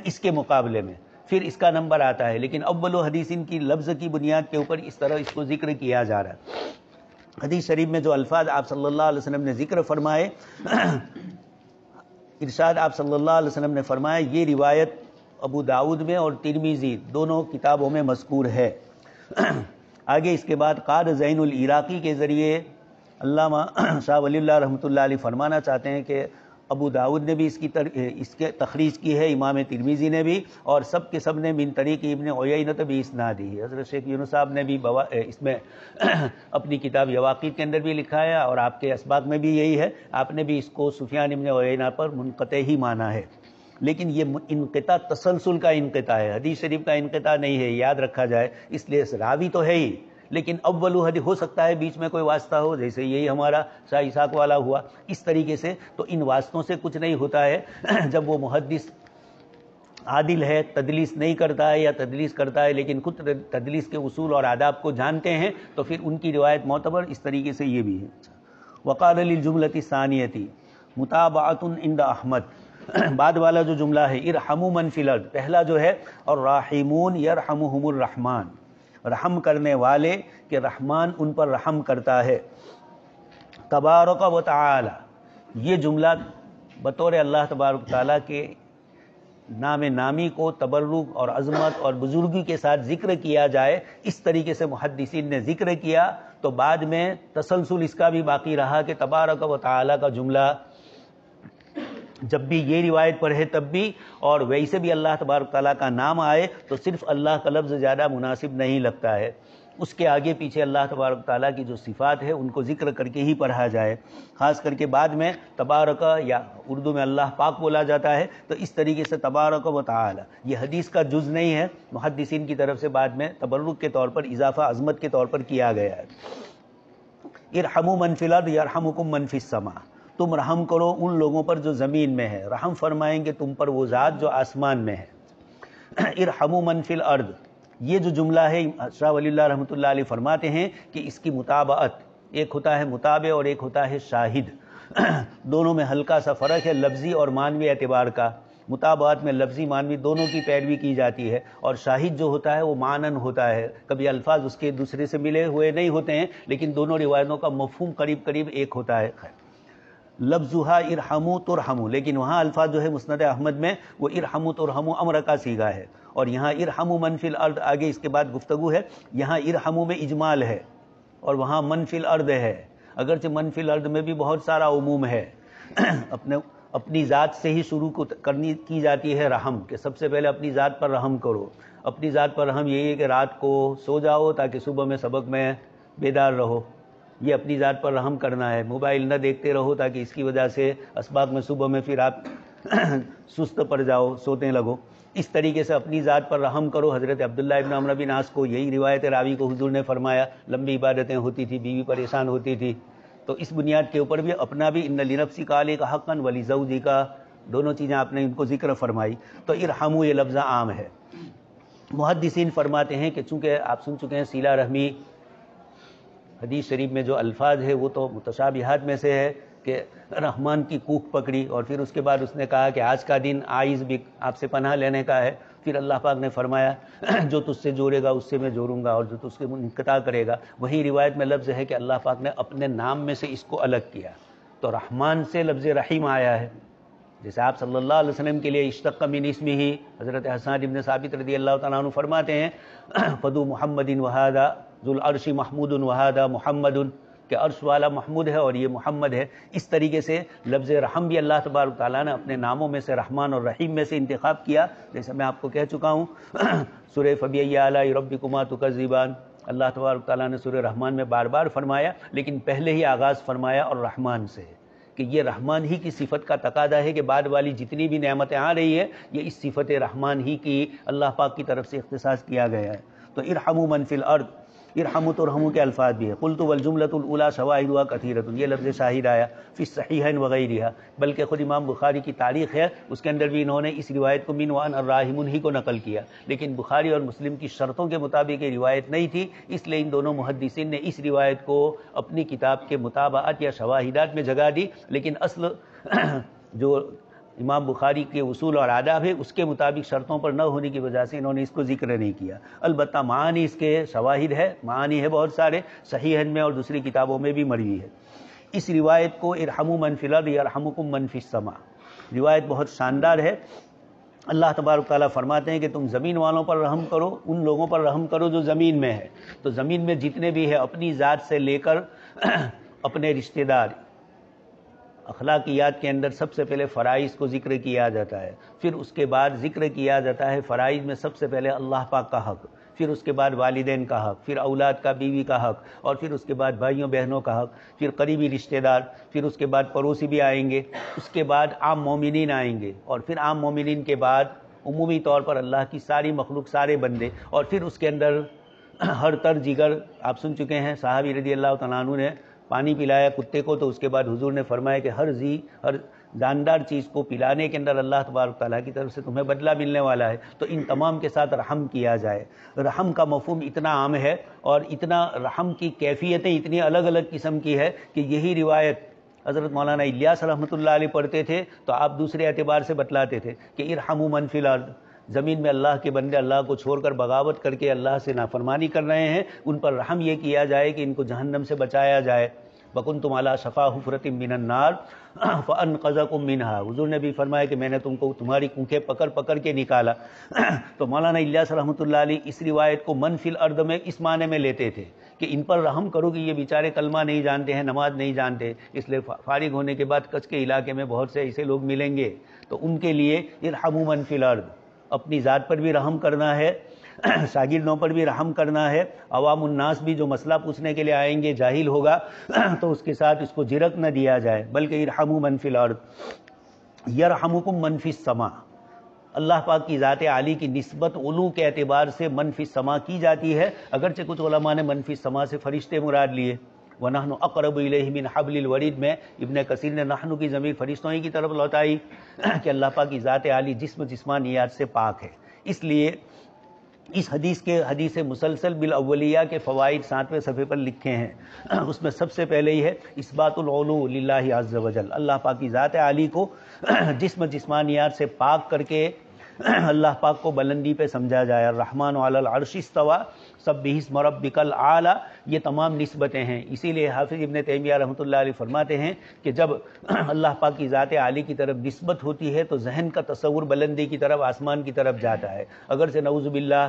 اس کے مقابلے میں پھر اس کا نمبر آتا ہے، لیکن اول حدیث کی لفظ کی بنیاد کے اوپر اس طرح اس کو ذکر کیا جا رہا ہے. حدیث شریف میں جو الفاظ آپ صلی اللہ علیہ وسلم نے ذکر فرمائے، ارشاد آپ صلی اللہ علیہ وسلم نے فرمایا، یہ روایت ابو داؤد میں اور ترمذی دونوں کتابوں میں مذکور ہے. آگے اس کے بعد قاد زین العراقی کے ذریعے علامہ شاہ ولی اللہ رحمۃ اللہ علیہ فرمانا چاہتے ہیں کہ ابو داؤد نے بھی اس کے تخریج کی ہے، امام ترمذی نے بھی، اور سب کے سب نے من طریق ابن عیینہ بھی اسناد ہی. حضرت شیخ یونس صاحب نے بھی اس میں اپنی کتاب یواقیت کے اندر بھی لکھا ہے، اور آپ کے اسباق میں بھی یہی ہے. آپ نے بھی اس کو سفیان ابن عیینہ پر منقطع ہی مانا ہے، لیکن یہ انقطاع تسلسل کا انقطاع ہے، حدیث شریف کا انقطاع نہیں ہے، یاد رکھا جائے. اس لیے راوی تو ہے ہی، لیکن اول حدیث ہو سکتا ہے بیچ میں کوئی واسطہ ہو، جیسے یہی ہمارا شاہ اسحاق والا ہوا. اس طریقے سے تو ان واسطوں سے کچھ نہیں ہوتا ہے. جب وہ محدث عادل ہے، تدلیس نہیں کرتا ہے، یا تدلیس کرتا ہے لیکن خود تدلیس کے اصول اور آداب کو جانتے ہیں، تو پھر ان کی روایت معتبر. اس طریقے سے یہ بھی ہے. وقال للجملۃ الثانیۃ متابعۃ عند احمد، بعد والا جو جملہ ہے ارحموا من فی الارض، پہلا جو ہے الراحمون یرحمہم الرحمن، رحم کرنے والے کہ رحمان ان پر رحم کرتا ہے. تبارک و تعالی، یہ جملہ بطور اللہ تبارک تعالیٰ کے نام نامی کو تبرک اور عظمت اور بزرگی کے ساتھ ذکر کیا جائے، اس طریقے سے محدثین نے ذکر کیا. تو بعد میں تسلسل اس کا بھی باقی رہا کہ تبارک و تعالیٰ کا جملہ جب بھی یہ روایت پڑھے تب بھی، اور ویسے بھی اللہ تبارک تعالیٰ کا نام آئے تو صرف اللہ کا لفظ زیادہ مناسب نہیں لگتا ہے. اس کے آگے پیچھے اللہ تبارک تعالیٰ کی جو صفات ہے ان کو ذکر کر کے ہی پڑھا جائے. خاص کر کے بعد میں تبارک، یا اردو میں اللہ پاک بولا جاتا ہے، تو اس طریقے سے تبارک و تعالی یہ حدیث کا جز نہیں ہے، محدثین کی طرف سے بعد میں تبرک کے طور پر، اضافہ عظمت کے طور پر کیا گیا ہے. ارحموا من فی الارض یرحمکم من فی السماء، تم رحم کرو ان لوگوں پر جو زمین میں ہے، رحم فرمائیں گے تم پر وہ ذات جو آسمان میں ہے. ارحموا من فی الارض، یہ جو جملہ ہے شاہ ولی اللہ رحمۃ اللہ علیہ فرماتے ہیں کہ اس کی مطابعت، ایک ہوتا ہے متابع اور ایک ہوتا ہے شاہد، دونوں میں ہلکا سا فرق ہے لفظی اور معنوی اعتبار کا. مطابعت میں لفظی معنوی دونوں کی پیروی کی جاتی ہے، اور شاہد جو ہوتا ہے وہ معنن ہوتا ہے، کبھی الفاظ اس کے دوسرے سے ملے ہوئے نہیں ہوتے ہیں لیکن دونوں روایتوں کا مفہوم قریب قریب ایک ہوتا ہے. لفظھا ارحموا ترحموا، لیکن وہاں الفاظ جو ہے مسند احمد میں وہ ارحموا ترحموا امر کا صیغہ ہے، اور یہاں ارحموا من فی الارض آگے اس کے بعد گفتگو ہے. یہاں ارحموا میں اجمال ہے اور وہاں من فی الارض ہے، اگرچہ من فی الارض میں بھی بہت سارا عموم ہے. اپنے اپنی ذات سے ہی شروع کی جاتی ہے رحم، کہ سب سے پہلے اپنی ذات پر رحم کرو. اپنی ذات پر رحم یہی ہے کہ رات کو سو جاؤ تاکہ صبح میں سبق میں بیدار رہو، یہ اپنی ذات پر رحم کرنا ہے. موبائل نہ دیکھتے رہو تاکہ اس کی وجہ سے اسباق میں صبح میں پھر آپ سست پڑ جاؤ، سونے لگو. اس طریقے سے اپنی ذات پر رحم کرو. حضرت عبداللہ ابن عمرو بن عاص کو یہی روایت راوی کو حضور نے فرمایا. لمبی عبادتیں ہوتی تھی، بیوی پریشان ہوتی تھی، تو اس بنیاد کے اوپر بھی اپنا بھی ان لنفسک علیک حقا ولزوجک دونوں چیزیں آپ نے ان کو ذکر فرمائی. تو ارحموا یہ لفظ عام ہے. محدثین فرماتے ہیں کہ چونکہ آپ سن چکے ہیں صلہ رحمی حدیث شریف میں جو الفاظ ہے وہ تو متشابہات میں سے ہے کہ رحمان کی کوکھ پکڑی، اور پھر اس کے بعد اس نے کہا کہ آج کا دن آئز بھی آپ سے پناہ لینے کا ہے. پھر اللہ پاک نے فرمایا جو تجھ سے جوڑے گا اس سے میں جوڑوں گا، اور جو تجھ سے انقطاع کرے گا. وہی روایت میں لفظ ہے کہ اللہ پاک نے اپنے نام میں سے اس کو الگ کیا، تو رحمان سے لفظ رحیم آیا ہے. جیسے آپ صلی اللہ علیہ وسلم کے لیے اشتق من اسمہ، حضرت حسان ابن ثابت رضی اللہ تعالیٰ عنہ فرماتے ہیں فدو محمد وہذا ذو العرش محمود وہذا محمد، کہ عرش والا محمود ہے اور یہ محمد ہے. اس طریقے سے لفظ رحم بھی اللہ تبارک تعالیٰ نے اپنے ناموں میں سے رحمان اور رحیم میں سے انتخاب کیا. جیسے میں آپ کو کہہ چکا ہوں سورہ فبأي آلاء ربكما تكذبان، اللہ تبارک تعالیٰ نے سورہ رحمان میں بار بار فرمایا، لیکن پہلے ہی آغاز فرمایا اور رحمان سے، کہ یہ رحمان ہی کی صفت کا تقاضا ہے کہ بعد والی جتنی بھی نعمتیں آ رہی ہے یہ اس صفت رحمان ہی کی اللہ پاک کی طرف سے اختصاص کیا گیا ہے. تو ارحموا من فی الارض، ارحموا ترحموا کے الفاظ بھی ہے. قلت والجملۃ الاولی شواہدها کثیرۃ، یہ لفظ شاہد آیا فی الصحیحین وغیرہ، بلکہ خود امام بخاری کی تاریخ ہے اس کے اندر بھی انہوں نے اس روایت کو من وان الراحمون ہی کو نقل کیا، لیکن بخاری اور مسلم کی شرطوں کے مطابق یہ روایت نہیں تھی، اس لیے ان دونوں محدثین نے اس روایت کو اپنی کتاب کے مطابعات یا شواہدات میں جگہ دی. لیکن اصل جو امام بخاری کے اصول اور آداب ہے اس کے مطابق شرطوں پر نہ ہونے کی وجہ سے انہوں نے اس کو ذکر نہیں کیا. البتہ معانی اس کے شواہد ہے، معانی ہے بہت سارے، صحیحین میں اور دوسری کتابوں میں بھی مروی ہے. اس روایت کو ارحموا من فی الارض یرحمکم من فی السماء روایت بہت شاندار ہے. اللہ تبارک تعالیٰ فرماتے ہیں کہ تم زمین والوں پر رحم کرو، ان لوگوں پر رحم کرو جو زمین میں ہے. تو زمین میں جتنے بھی ہے اپنی ذات سے لے کر اپنے رشتہ دار، اخلاقیات کے اندر سب سے پہلے فرائض کو ذکر کیا جاتا ہے، پھر اس کے بعد ذکر کیا جاتا ہے فرائض میں سب سے پہلے اللہ پاک کا حق، پھر اس کے بعد والدین کا حق، پھر اولاد کا بیوی کا حق، اور پھر اس کے بعد بھائیوں بہنوں کا حق، پھر قریبی رشتہ دار، پھر اس کے بعد پڑوسی بھی آئیں گے، اس کے بعد عام مومنین آئیں گے، اور پھر عام مومنین کے بعد عمومی طور پر اللہ کی ساری مخلوق، سارے بندے، اور پھر اس کے اندر ہر تر جگر. آپ سن چکے ہیں صحابی رضی اللہ تعالیٰ عنہ نے پانی پلایا کتے کو، تو اس کے بعد حضور نے فرمایا کہ ہر جاندار چیز کو پلانے کے اندر اللہ تبارک تعالیٰ کی طرف سے تمہیں بدلہ ملنے والا ہے. تو ان تمام کے ساتھ رحم کیا جائے. رحم کا مفہوم اتنا عام ہے اور اتنا رحم کی کیفیتیں اتنی الگ الگ قسم کی ہے کہ یہی روایت حضرت مولانا الیاس رحمۃ اللہ علیہ پڑھتے تھے تو آپ دوسرے اعتبار سے بتلاتے تھے کہ ارحموا من فی الارض، زمین میں اللہ کے بندے اللہ کو چھوڑ کر بغاوت کر کے اللہ سے نافرمانی کر رہے ہیں، ان پر رحم یہ کیا جائے کہ ان کو جہنم سے بچایا جائے. وَكُنْتُمْ عَلَىٰ شَفَا حُفْرَةٍ مِّنَ النَّارِ فَأَنْقَذَكُم مِّنْهَا، حضور نے بھی فرمایا کہ میں نے تم کو تمہاری کوکھیں پکڑ پکڑ کے نکالا. تو مولانا الیاس رحمۃ اللہ علیہ اس روایت کو من فی الارض میں اس معنی میں لیتے تھے کہ ان پر رحم کرو کہ یہ بیچارے کلمہ نہیں جانتے ہیں، نماز نہیں جانتے، اس لیے فارغ ہونے کے بعد کچھ کے علاقے میں بہت سے ایسے لوگ ملیں گے، تو ان کے لیے ارحموا من فی الارض، اپنی ذات پر بھی رحم کرنا ہے، شاگردوں پر بھی رحم کرنا ہے. عوام الناس بھی جو مسئلہ پوچھنے کے لیے آئیں گے جاہل ہوگا تو اس کے ساتھ اس کو جرک نہ دیا جائے، بلکہ ارحموا من فی الارض یرحمکم من فی السماء. اللہ پاک کی ذات عالی کی نسبت علو کے اعتبار سے من فی السماء کی جاتی ہے، اگرچہ کچھ علماء نے من فی السماء سے فرشتے مراد لیے. وَنَحْنُ أَقْرَبُ إِلَيْهِ مِنْ حَبْلِ الْوَرِيدِ میں ابن کثیر نے نحن کی ضمیر فرشتوں ہی کی طرف لوٹائی کہ اللہ پاک کی ذات عالی جسمانیات سے پاک ہے. اس لیے اس حدیث مسلسل بالاولیہ کے فوائد 7ویں صفحے پر لکھے ہیں. اس میں سب سے پہلے ہی ہے اثبات العلو للہ عز وجل، اللہ پاک کی ذات عالی کو جسمانیات سے پاک کر کے اللہ پاک کو بلندی پہ سمجھا جائے. الرحمن علی العرش استوى سبح اسم ربک الاعلی، یہ تمام نسبتیں ہیں. اسی لیے حافظ ابن تیمیہ رحمۃ اللہ علیہ فرماتے ہیں کہ جب اللہ پاک کی ذات عالی کی طرف نسبت ہوتی ہے تو ذہن کا تصور بلندی کی طرف، آسمان کی طرف جاتا ہے. اگر سے نعوذ باللہ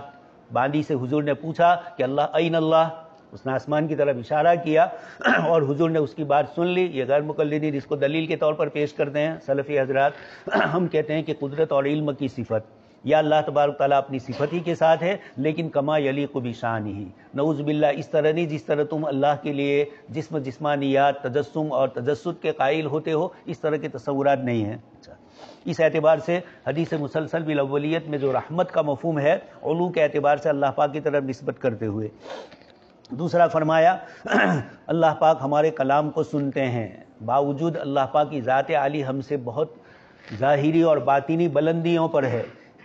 باندی سے حضور نے پوچھا کہ اللہ این اللہ، اس نے آسمان کی طرف اشارہ کیا اور حضور نے اس کی بات سن لی. یہ غیر مقلدین اس کو دلیل کے طور پر پیش کرتے ہیں سلفی حضرات. ہم کہتے ہیں کہ قدرت اور علم کی صفت یا اللہ تبارک تعالیٰ اپنی صفت ہی کے ساتھ ہے، لیکن کما یلیق بشانہ، نعوذ باللہ اس طرح نہیں جس طرح تم اللہ کے لیے جسمانیات، تجسم اور تجسد کے قائل ہوتے ہو، اس طرح کے تصورات نہیں ہیں. اس اعتبار سے حدیث مسلسل بالاولیت میں جو رحمت کا مفہوم ہے، علو کے اعتبار سے اللہ پاک کی طرف نسبت کرتے ہوئے. دوسرا فرمایا اللہ پاک ہمارے کلام کو سنتے ہیں، باوجود اللہ پاک کی ذات عالی ہم سے بہت ظاہری اور باطنی بلندیوں پر ہے.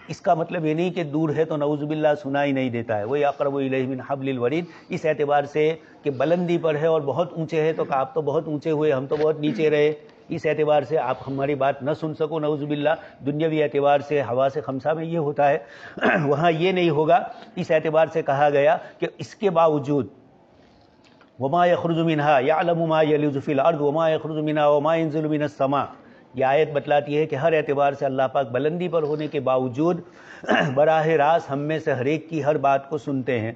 اس کا مطلب یہ نہیں کہ دور ہے تو نعوذ باللہ سنائی نہیں دیتا ہے، وہی اقرب الیہ من حبل الورید. اس اعتبار سے کہ بلندی پر ہے اور بہت اونچے ہے تو کہ آپ تو بہت اونچے ہوئے، ہم تو بہت نیچے رہے، اس اعتبار سے آپ ہماری بات نہ سن سکو نعوذ باللہ. دنیاوی اعتبار سے حواس خمسہ میں یہ ہوتا ہے، وہاں یہ نہیں ہوگا. اس اعتبار سے کہا گیا کہ اس کے باوجود وما یخرج منہا یعلم ما یلج فی الارض وما یخرج منہا وما ینزل من السماء. یہ آیت بتلاتی ہے کہ ہر اعتبار سے اللہ پاک بلندی پر ہونے کے باوجود براہ راست ہم میں سے ہر ایک کی ہر بات کو سنتے ہیں.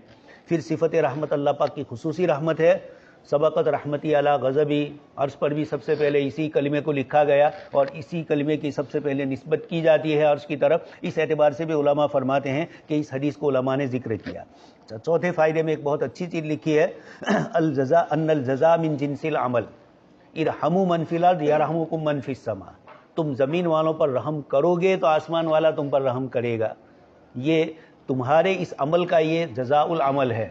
پھر صفت رحمت اللہ پاک کی خصوصی رحمت ہے. سبقت رحمتی علی غضبی، عرش پر بھی سب سے پہلے اسی کلمے کو لکھا گیا اور اسی کلمے کی سب سے پہلے نسبت کی جاتی ہے عرش کی طرف. اس اعتبار سے بھی علماء فرماتے ہیں کہ اس حدیث کو علماء نے ذکر کیا. چوتھے فائدے میں ایک بہت اچھی چیز لکھی ہے، الجزاء ان الجزاء من جنس العمل، ارحموا من فی الارض یرحمکم من فی السماء. تم زمین والوں پر رحم کرو گے تو آسمان والا تم پر رحم کرے گا. یہ تمہارے اس عمل کا یہ جزاء العمل ہے.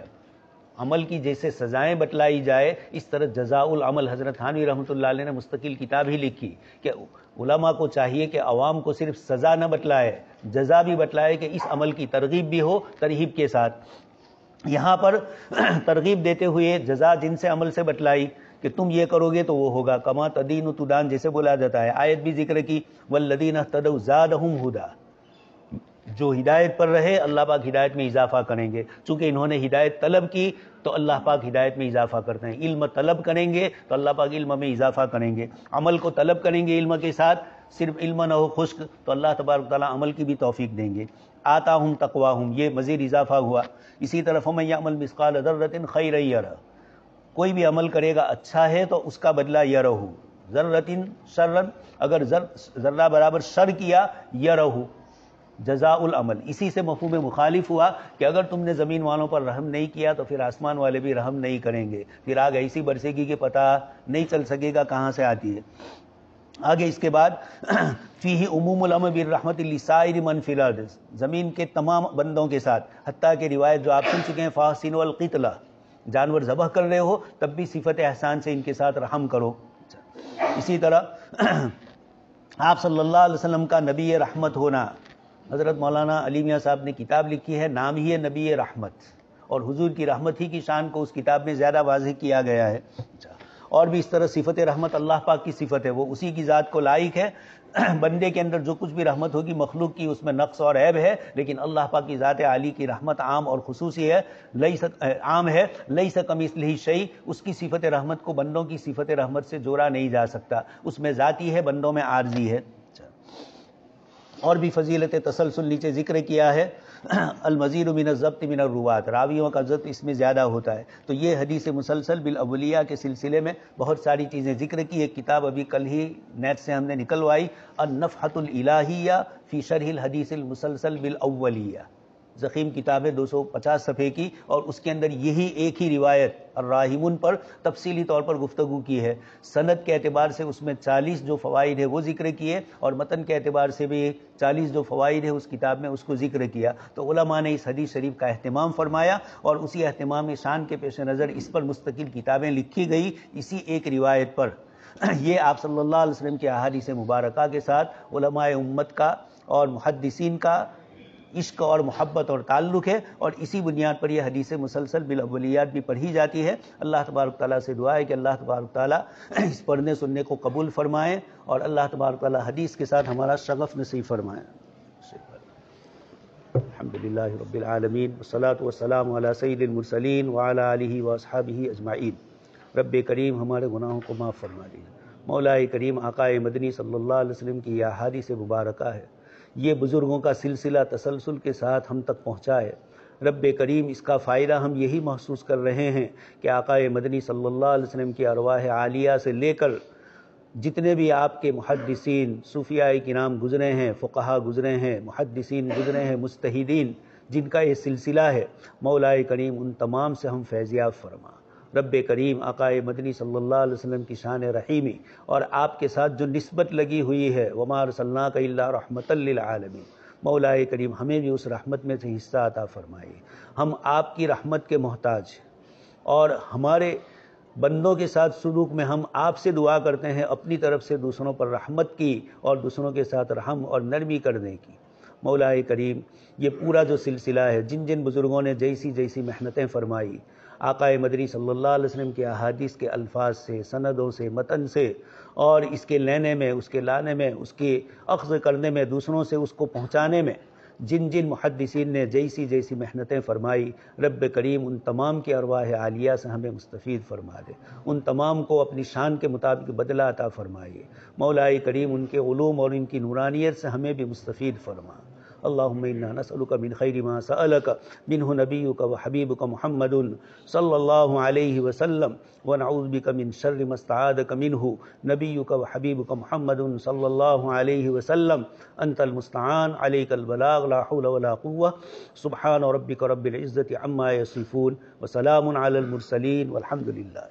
عمل کی جیسے سزائیں بتلائی جائے اس طرح جزاء العمل. حضرت تھانوی رحمۃ اللہ علیہ نے مستقل کتاب ہی لکھی کہ علماء کو چاہیے کہ عوام کو صرف سزا نہ بتلائے، جزا بھی بتلائے کہ اس عمل کی ترغیب بھی ہو ترہیب کے ساتھ. یہاں پر ترغیب دیتے ہوئے جزا جن سے عمل سے بتلائی کہ تم یہ کرو گے تو وہ ہوگا، کما تدین تدان جیسے بولا جاتا ہے. آیت بھی ذکر کی والذین اہتدوا زادہم ہدی، جو ہدایت پر رہے اللہ پاک ہدایت میں اضافہ کریں گے. چونکہ انہوں نے ہدایت طلب کی تو اللہ پاک ہدایت میں اضافہ کرتے ہیں. علم طلب کریں گے تو اللہ پاک علم میں اضافہ کریں گے. عمل کو طلب کریں گے علم کے ساتھ، صرف علم نہ ہو خشک، تو اللہ تبارک تعالیٰ عمل کی بھی توفیق دیں گے. آتاہم تقواہم، یہ مزید اضافہ ہوا. اسی طرح فمن یعمل مثقال ذرۃ خیرا یرہ، کوئی بھی عمل کرے گا اچھا ہے تو اس کا بدلہ یرہ، ذرۃ شرا، اگر ذرہ برابر شر کیا یرہ جزاء العمل. اسی سے مفہوم مخالف ہوا کہ اگر تم نے زمین والوں پر رحم نہیں کیا تو پھر آسمان والے بھی رحم نہیں کریں گے. پھر آگ ایسی برسے گی کہ پتہ نہیں چل سکے گا کہاں سے آتی ہے. آگے اس کے بعد فیہ عموم الامر بالرحمت لسائر من فی الارض، زمین کے تمام بندوں کے ساتھ، حتیٰ کہ روایت جو آپ سن چکے ہیں فاحسنوا القتلہ، جانور ذبح کر رہے ہو تب بھی صفت احسان سے ان کے ساتھ رحم کرو. اسی طرح آپ صلی اللہ علیہ وسلم کا نبی رحمت ہونا، حضرت مولانا علی میاں صاحب نے کتاب لکھی ہے، نام ہی ہے نبی رحمت، اور حضور کی رحمت ہی کی شان کو اس کتاب میں زیادہ واضح کیا گیا ہے. اور بھی اس طرح صفت رحمت اللہ پاک کی صفت ہے، وہ اسی کی ذات کو لائق ہے. بندے کے اندر جو کچھ بھی رحمت ہوگی مخلوق کی اس میں نقص اور عیب ہے، لیکن اللہ پاک کی ذات عالی کی رحمت عام اور خصوصی ہے، عام ہے. لیس کمثلہ شیء، اس کی صفت رحمت کو بندوں کی صفت رحمت سے جوڑا نہیں جا سکتا، اس میں ذاتی ہے بندوں میں عارضی ہے. اور بھی فضیلت تسلسل نیچے ذکر کیا ہے، المزید من الضبط من الروات، راویوں کا ضبط اس میں زیادہ ہوتا ہے. تو یہ حدیث مسلسل بالاولیہ کے سلسلے میں بہت ساری چیزیں ذکر کی. ایک کتاب ابھی کل ہی نیٹ سے ہم نے نکلوائی، النفحۃ الالہیہ فی شرح الحدیث المسلسل بالاولیہ، ضخیم کتاب ہے 250 صفحے کی، اور اس کے اندر یہی ایک ہی روایت الراحمون پر تفصیلی طور پر گفتگو کی ہے. سند کے اعتبار سے اس میں 40 جو فوائد ہے وہ ذکر کیے، اور متن کے اعتبار سے بھی 40 جو فوائد ہے اس کتاب میں اس کو ذکر کیا. تو علماء نے اس حدیث شریف کا اہتمام فرمایا، اور اسی اہتمام شان کے پیش نظر اس پر مستقل کتابیں لکھی گئی اسی ایک روایت پر. یہ آپ صلی اللہ علیہ وسلم کے احادیث مبارکہ کے ساتھ علماء امت کا اور محدثین کا عشق اور محبت اور تعلق ہے، اور اسی بنیاد پر یہ حدیث مسلسل بالاولیات بھی پڑھی جاتی ہے. اللہ تبارک تعالیٰ سے دعا ہے کہ اللہ تبارک تعالیٰ اس پڑھنے سننے کو قبول فرمائیں، اور اللہ تبارک تعالیٰ حدیث کے ساتھ ہمارا شغف نصیب فرمائیں. الحمدللہ رب العالمین، والصلاۃ والسلام علی سید المرسلین وعلی آلہ واصحابہ اجمعین. رب کریم ہمارے گناہوں کو معاف فرما دیجیے. مولا کریم آقائے مدنی صلی اللہ علیہ وسلم کی یہ احادیث مبارکہ ہے، یہ بزرگوں کا سلسلہ تسلسل کے ساتھ ہم تک پہنچائے. رب کریم اس کا فائدہ ہم یہی محسوس کر رہے ہیں کہ آقا مدنی صلی اللہ علیہ وسلم کی ارواح عالیہ سے لے کر جتنے بھی آپ کے محدثین صوفیاء کرام گزرے ہیں، فقہا گزرے ہیں، محدثین گزرے ہیں، مجتہدین جن کا یہ سلسلہ ہے، مولا کریم ان تمام سے ہم فیضیاب فرما۔ رب کریم آقا مدنی صلی اللہ علیہ وسلم کی شان رحیمی اور آپ کے ساتھ جو نسبت لگی ہوئی ہے وما ارسلناک الا رحمۃ للعالمین، مولا کریم ہمیں بھی اس رحمت میں سے حصہ عطا فرمائیے۔ ہم آپ کی رحمت کے محتاج ہیں اور ہمارے بندوں کے ساتھ سلوک میں ہم آپ سے دعا کرتے ہیں اپنی طرف سے دوسروں پر رحمت کی اور دوسروں کے ساتھ رحم اور نرمی کرنے کی۔ مولا کریم یہ پورا جو سلسلہ ہے، جن جن بزرگوں نے جیسی جیسی محنتیں فرمائی، آقا مدنی صلی اللہ علیہ وسلم کے احادیث کے الفاظ سے، سندوں سے، متن سے، اور اس کے لینے میں، اس کے لانے میں، اس کے اخذ کرنے میں، دوسروں سے اس کو پہنچانے میں جن جن محدثین نے جیسی جیسی محنتیں فرمائی، رب کریم ان تمام کی ارواح عالیہ سے ہمیں مستفید فرما دے، ان تمام کو اپنی شان کے مطابق بدلہ عطا فرمائیے۔ مولا کریم ان کے علوم اور ان کی نورانیت سے ہمیں بھی مستفید فرما۔ اللہم انا نسألک من خیر ما سألک منہ نبیک و حبیبک محمد صلی اللہ علیہ وسلم ونعوذ بک من شر ما استعاذک منہ نبیک و حبیبک محمد صلی اللہ علیہ وسلم انت المستعان علیک البلاغ لا حول ولا قوة سبحان ربک رب العزة عما یصفون وسلام علی المرسلین والحمد للہ۔